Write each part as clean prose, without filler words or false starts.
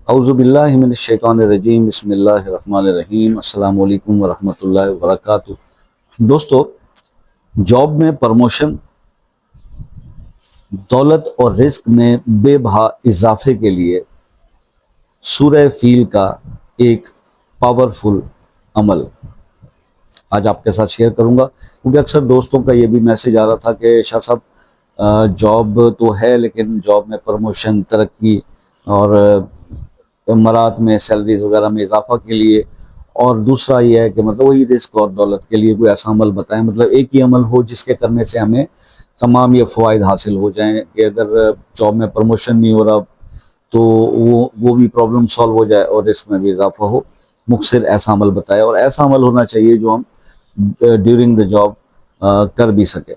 औज़ुबिल्लाहि मिनश्शैतानिर्रजीम बिस्मिल्लाहिर्रहमानिर्रहीम अस्सलामु अलैकुम वरहमतुल्लाहि वबरकातुहू। दोस्तों, जॉब में प्रमोशन, दौलत और रिस्क में बेबहा इजाफे के लिए सूरह फील का एक पावरफुल अमल आज आपके साथ शेयर करूंगा। क्योंकि अक्सर दोस्तों का ये भी मैसेज आ रहा था कि शाह साहब, जॉब तो है लेकिन जॉब में प्रमोशन, तरक्की और मरात में सैलरीज वगैरह में इजाफा के लिए, और दूसरा ये है कि मतलब वही रिस्क और दौलत के लिए कोई ऐसा अमल बताएं, मतलब एक ही अमल हो जिसके करने से हमें तमाम ये फ़वाइद हासिल हो जाएं कि अगर जॉब में प्रमोशन नहीं हो रहा तो वो भी प्रॉब्लम सॉल्व हो जाए और रिस्क में भी इजाफा हो। मुख्तसर ऐसा अमल बताए, और ऐसा अमल होना चाहिए जो हम ड्यूरिंग द जॉब कर भी सकें।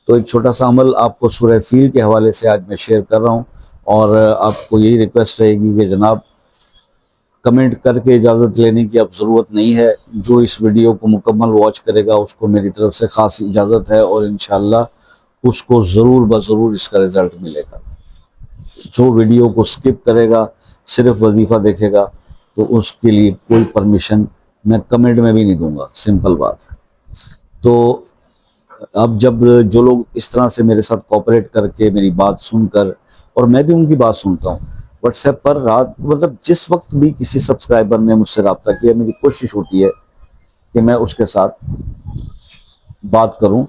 तो एक छोटा सा अमल आपको सूरह फील के हवाले से आज मैं शेयर कर रहा हूँ, और आपको यही रिक्वेस्ट रहेगी कि जनाब कमेंट करके इजाज़त लेने की अब ज़रूरत नहीं है। जो इस वीडियो को मुकम्मल वॉच करेगा उसको मेरी तरफ से ख़ास इजाज़त है, और इंशाअल्लाह उसको ज़रूर ज़रूर इसका रिज़ल्ट मिलेगा। जो वीडियो को स्किप करेगा, सिर्फ वजीफ़ा देखेगा, तो उसके लिए कोई परमिशन मैं कमेंट में भी नहीं दूंगा। सिंपल बात है। तो अब जब जो लोग इस तरह से मेरे साथ कोऑपरेट करके मेरी बात सुनकर, और मैं भी उनकी बात सुनता हूँ व्हाट्सएप पर, रात मतलब जिस वक्त भी किसी सब्सक्राइबर ने मुझसे रब्ता किया, मेरी कोशिश होती है कि मैं उसके साथ बात करूं।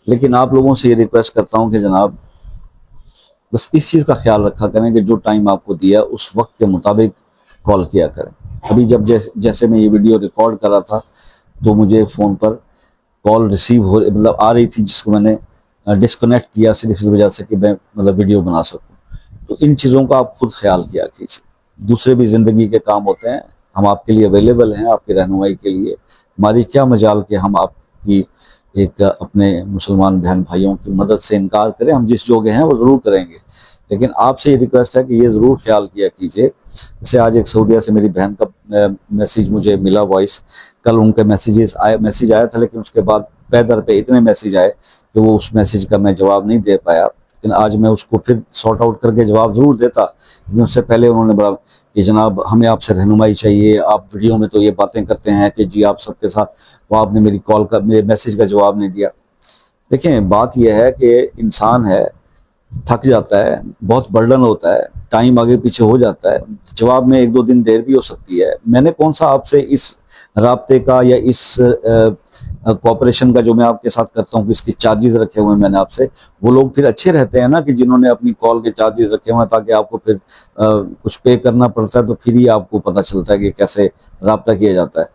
लेकिन आप लोगों से ये रिक्वेस्ट करता हूं कि जनाब बस इस चीज़ का ख्याल रखा करें कि जो टाइम आपको दिया उस वक्त के मुताबिक कॉल किया करें। अभी जब जैसे मैं ये वीडियो रिकॉर्ड कर रहा था तो मुझे फ़ोन पर कॉल रिसीव हो मतलब आ रही थी, जिसको मैंने डिस्कनेक्ट किया सिर्फ इस वजह से कि मैं मतलब वीडियो बना सकूं। तो इन चीज़ों का आप खुद ख्याल किया कीजिए। दूसरे भी ज़िंदगी के काम होते हैं, हम आपके लिए अवेलेबल हैं, आपकी रहनुमाई के लिए। हमारी क्या मजाल कि हम आपकी एक अपने मुसलमान बहन भाइयों की मदद से इनकार करें। हम जिस जोगे हैं वो ज़रूर करेंगे, लेकिन आपसे ये रिक्वेस्ट है कि ये ज़रूर ख्याल किया कीजिए। जैसे आज एक सऊदीया से मेरी बहन का मैसेज मुझे मिला, वॉइस। कल उनके मैसेज आया था, लेकिन उसके बाद पैदर पे इतने मैसेज आए कि वो उस मैसेज का मैं जवाब नहीं दे पाया। लेकिन आज मैं उसको फिर सॉर्ट आउट करके जवाब ज़रूर देता। लेकिन उससे पहले उन्होंने बोला कि जनाब हमें आपसे रहनुमाई चाहिए, आप वीडियो में तो ये बातें करते हैं कि जी आप सबके साथ, वो आपने मेरे मैसेज का जवाब नहीं दिया। देखें, बात यह है कि इंसान है, थक जाता है, बहुत बर्डन होता है, टाइम आगे पीछे हो जाता है, जवाब में एक दो दिन देर भी हो सकती है। मैंने कौन सा आपसे इस राब्ते का या इस कॉपरेशन का जो मैं आपके साथ करता हूँ कि इसके चार्जेस रखे हुए हैं मैंने आपसे। वो लोग फिर अच्छे रहते हैं ना कि जिन्होंने अपनी कॉल के चार्जेस रखे हुए हैं, ताकि आपको फिर कुछ पे करना पड़ता है तो फिर ही आपको पता चलता है कि कैसे राब्ता किया जाता है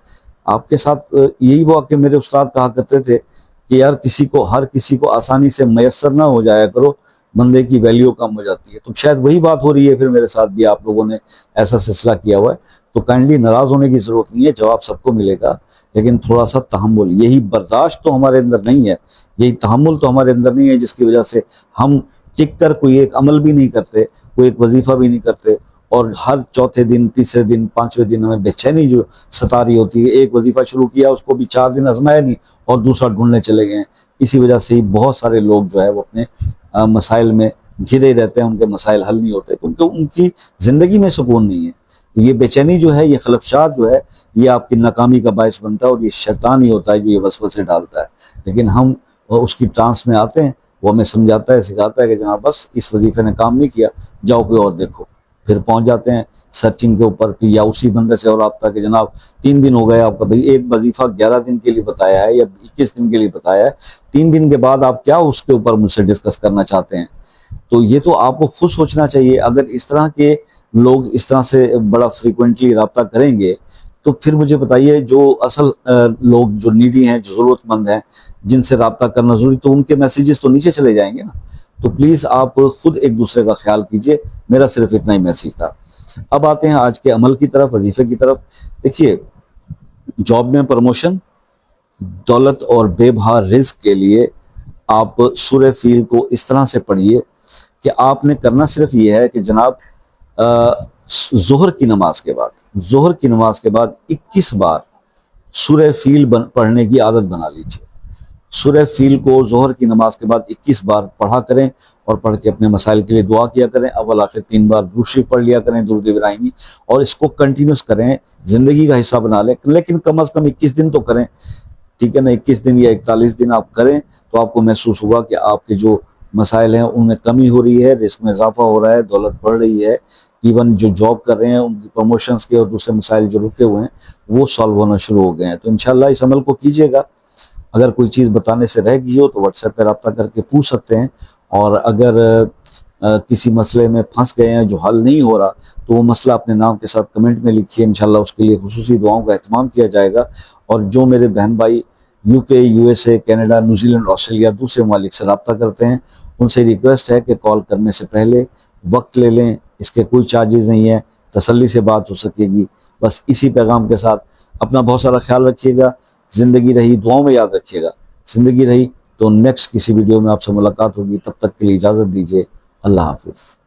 आपके साथ। यही वो कि मेरे उस्ताद कहा करते थे कि यार हर किसी को आसानी से मैसर ना हो जाया करो, बंदे की वैल्यू कम हो जाती है। तो शायद वही बात हो रही है फिर मेरे साथ भी, आप लोगों ने ऐसा सिलसिला किया हुआ है। तो काइंडली नाराज होने की जरूरत नहीं है, जवाब सबको मिलेगा, लेकिन थोड़ा सा तहम्मुल, यही बर्दाश्त तो हमारे अंदर नहीं है, यही तहम्मुल तो हमारे अंदर नहीं है, जिसकी वजह से हम टिक कर कोई एक अमल भी नहीं करते, कोई एक वजीफा भी नहीं करते, और हर चौथे दिन, तीसरे दिन, पांचवें दिन हमें बेचैनी जो सता रही होती है। एक वजीफा शुरू किया, उसको भी 4 दिन आजमाया नहीं और दूसरा ढूंढने चले गए। इसी वजह से ही बहुत सारे लोग जो है वो अपने मसाइल में घिरे रहते हैं, उनके मसाइल हल नहीं होते क्योंकि उनकी जिंदगी में सुकून नहीं है। तो ये बेचैनी जो है, ये खलफशात जो है, ये आपकी नाकामी का बायस बनता है, और ये शैतान ही होता है जो ये वसवसे डालता है। लेकिन हम उसकी ट्रांस में आते हैं, वो हमें समझाता है, सिखाता है कि जनाब बस इस वजीफे ने काम नहीं किया, जाओ कोई और देखो। फिर पहुंच जाते हैं सर्चिंग के ऊपर, या उसी बंदे से और रब्ता कि जनाब 3 दिन हो गए आपका, भाई एक वजीफा 11 दिन के लिए बताया है या 21 दिन के लिए बताया है, 3 दिन के बाद आप क्या उसके ऊपर मुझसे डिस्कस करना चाहते हैं। तो ये तो आपको खुद सोचना चाहिए। अगर इस तरह के लोग इस तरह से बड़ा फ्रीक्वेंटली रब्ता करेंगे, तो फिर मुझे बताइए जो असल लोग जो नीडी हैं, जो जरूरतमंद हैं, जिनसे रब्ता करना जरूरी, तो उनके मैसेजेस तो नीचे चले जाएंगे ना। तो प्लीज आप खुद एक दूसरे का ख्याल कीजिए। मेरा सिर्फ इतना ही मैसेज था। अब आते हैं आज के अमल की तरफ, वजीफे की तरफ। देखिए, जॉब में प्रमोशन, दौलत और बेबहा रिस्क के लिए आप सूरह फील को इस तरह से पढ़िए कि आपने करना सिर्फ ये है कि जनाब जोहर की नमाज के बाद, 21 बार सूरह फील पढ़ने की आदत बना लीजिए। सूरह फील को जोहर की नमाज के बाद 21 बार पढ़ा करें और पढ़ के अपने मसाइल के लिए दुआ किया करें। अव्वल आखिर 3 बार दुरूद शरीफ पढ़ लिया करें, दुरूद इब्राहिमी, और इसको कंटिन्यूस करें, जिंदगी का हिस्सा बना लें, लेकिन कम अज कम 21 दिन तो करें, ठीक है ना। 21 दिन या 41 दिन आप करें तो आपको महसूस होगा कि आपके जो मसाइल हैं उनमें कमी हो रही है, रिस्क में इजाफा हो रहा है, दौलत बढ़ रही है, इवन जो जॉब कर रहे हैं उनकी प्रमोशंस के और दूसरे मसाइल जो रुके हुए हैं वो सॉल्व होना शुरू हो गए हैं। तो इंशाल्लाह इस अमल को कीजिएगा। अगर कोई चीज़ बताने से रह गई हो तो व्हाट्सएप पर रब्ता करके पूछ सकते हैं, और अगर किसी मसले में फंस गए हैं जो हल नहीं हो रहा तो वो मसला अपने नाम के साथ कमेंट में लिखिए, इंशाल्लाह उसके लिए खुसूसी दुआओं का एहतमाम किया जाएगा। और जो मेरे बहन भाई UK, USA, Canada, New Zealand, Australia, दूसरे ममालिक से रब्ता करते हैं, उनसे रिक्वेस्ट है कि कॉल करने से पहले वक्त ले लें, इसके कोई चार्जेस नहीं है, तसल्ली से बात हो सकेगी। बस इसी पैगाम के साथ अपना बहुत सारा ख्याल रखिएगा। ज़िंदगी रही दुआओं में याद रखिएगा, ज़िंदगी रही तो नेक्स्ट किसी वीडियो में आपसे मुलाकात होगी। तब तक के लिए इजाज़त दीजिए। अल्लाह हाफिज़।